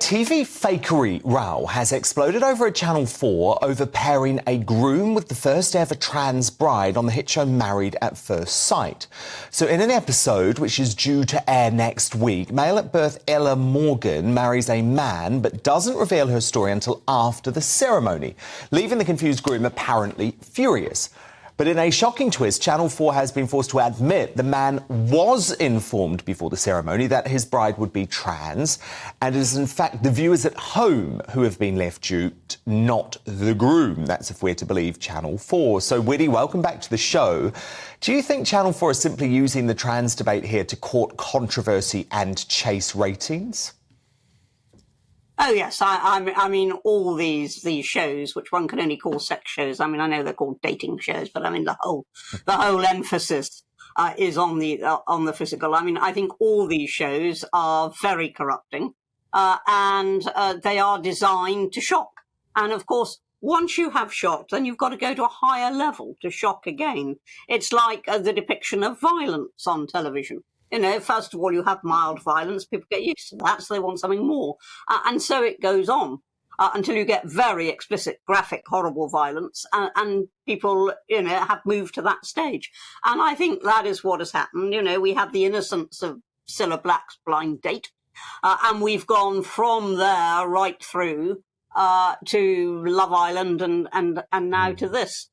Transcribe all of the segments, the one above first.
TV fakery row has exploded over at Channel 4 over pairing a groom with the first ever trans bride on the hit show Married at First Sight. So in an episode which is due to air next week, male at birth Ella Morgan marries a man but doesn't reveal her story until after the ceremony, leaving the confused groom apparently furious. But in a shocking twist, Channel 4 has been forced to admit the man was informed before the ceremony that his bride would be trans, and it is in fact the viewers at home who have been left duped, not the groom. That's if we're to believe Channel 4. So, Widdy, welcome back to the show. Do you think Channel 4 is simply using the trans debate here to court controversy and chase ratings? Oh yes, I mean all these shows, which one can only call sex shows. I mean, I know they're called dating shows, but I mean the whole emphasis is on the physical. I mean, I think all these shows are very corrupting, and they are designed to shock. And of course, once you have shocked, then you've got to go to a higher level to shock again. It's like the depiction of violence on television. You know, first of all, you have mild violence, people get used to that, so they want something more. And so it goes on until you get very explicit, graphic, horrible violence, and people, you know, have moved to that stage. And I think that is what has happened. You know, we had the innocence of Cilla Black's Blind Date, and we've gone from there right through to Love Island and now to this.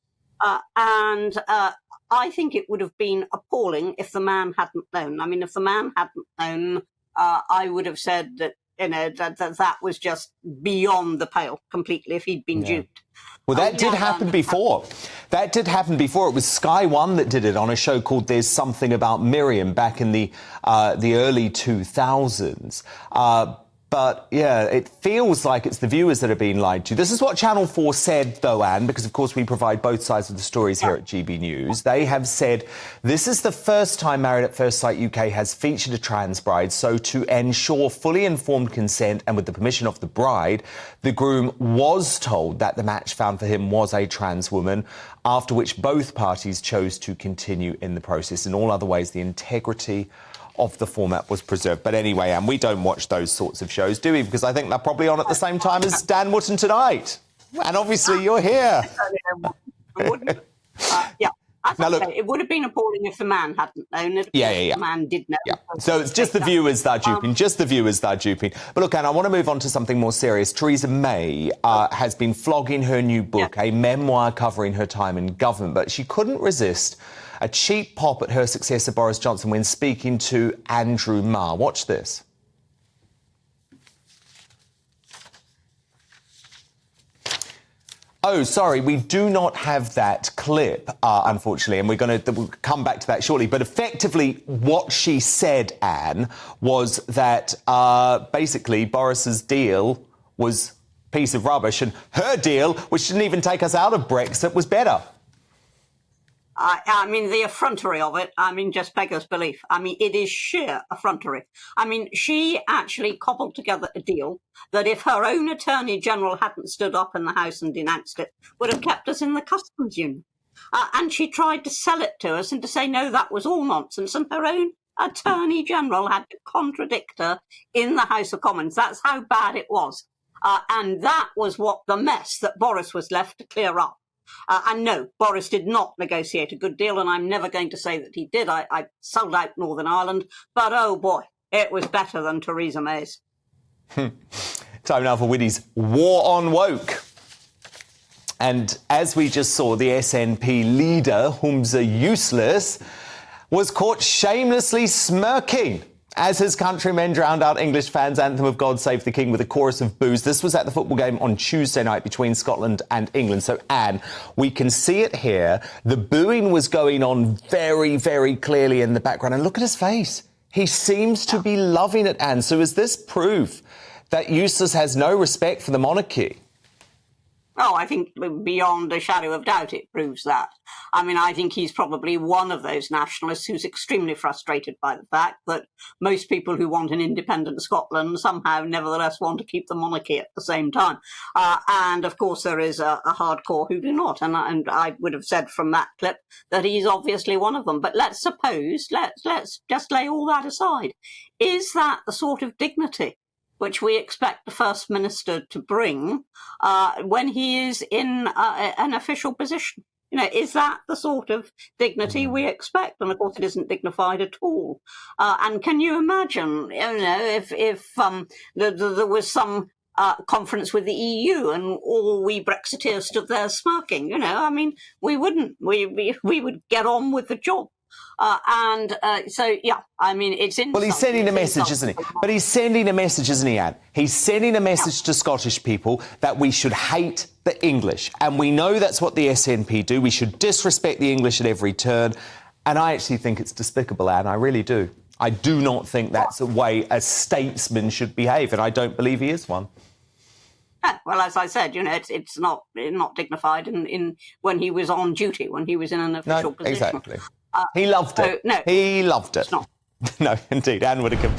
I think it would have been appalling if the man hadn't known. I mean, if the man hadn't known, I would have said that, you know, that was just beyond the pale completely if he'd been duped. Well, that did happen before. That did happen before. It was Sky One that did it on a show called There's Something About Miriam back in the early 2000s. But, yeah, it feels like it's the viewers that are being lied to. This is what Channel 4 said, though, Anne, because, of course, we provide both sides of the stories here at GB News. They have said this is the first time Married at First Sight UK has featured a trans bride, so to ensure fully informed consent and with the permission of the bride, the groom was told that the match found for him was a trans woman, after which both parties chose to continue in the process. In all other ways, the integrity of the format was preserved. But anyway, Anne, we don't watch those sorts of shows, do we? Because I think they're probably on at the same time as Dan Wootton Tonight. And obviously you're here. Yeah. Now, look, it would have been appalling if the man hadn't known it. The man did know. Yeah. So it's just the viewers that are duping, just the viewers that are duping. But look, Anne, I want to move on to something more serious. Theresa May has been flogging her new book, a memoir covering her time in government, but she couldn't resist a cheap pop at her successor Boris Johnson when speaking to Andrew Marr. Watch this. Oh, sorry, we do not have that clip, unfortunately, and we'll come back to that shortly. But effectively, what she said, Anne, was that basically Boris's deal was a piece of rubbish, and her deal, which didn't even take us out of Brexit, was better. I mean, the effrontery of it, I mean, just beggars belief. I mean, it is sheer effrontery. I mean, she actually cobbled together a deal that if her own Attorney General hadn't stood up in the House and denounced it, would have kept us in the customs union. And she tried to sell it to us and to say, no, that was all nonsense. And her own Attorney General had to contradict her in the House of Commons. That's how bad it was. And that was what the mess that Boris was left to clear up. And no, Boris did not negotiate a good deal, and I'm never going to say that he did. I sold out Northern Ireland, but oh boy, it was better than Theresa May's. Time now for Widdy's War on Woke. And as we just saw, the SNP leader, Humza Yousaf, was caught shamelessly smirking as his countrymen drowned out English fans' anthem of God Save the King with a chorus of boos. This was at the football game on Tuesday night between Scotland and England. So, Anne, we can see it here. The booing was going on very, very clearly in the background. And look at his face. He seems to be loving it, Anne. So is this proof that Yousaf has no respect for the monarchy? Oh, I think beyond a shadow of doubt it proves that. I mean, I think he's probably one of those nationalists who's extremely frustrated by the fact that most people who want an independent Scotland somehow nevertheless want to keep the monarchy at the same time. And, of course, there is a hardcore who do not. And I would have said from that clip that he's obviously one of them. But let's suppose, let's just lay all that aside. Is that the sort of dignity which we expect the First Minister to bring when he is in an official position. You know, is that the sort of dignity we expect? And of course, it isn't dignified at all. And can you imagine, you know, if there was some conference with the EU and all we Brexiteers stood there smirking? You know, I mean, we wouldn't. We would get on with the job. So, yeah, I mean, it's insulting. Well, he's sending a message, isn't he? But he's sending a message, isn't he, Anne? He's sending a message to Scottish people that we should hate the English. And we know that's what the SNP do. We should disrespect the English at every turn. And I actually think it's despicable, Anne. I really do. I do not think that's the way a statesman should behave, and I don't believe he is one. Yeah, well, as I said, you know, it's not dignified in when he was on duty, when he was in an official position. Exactly. He loved it. No, he loved it. It's not. No, indeed. Anne Widdecombe.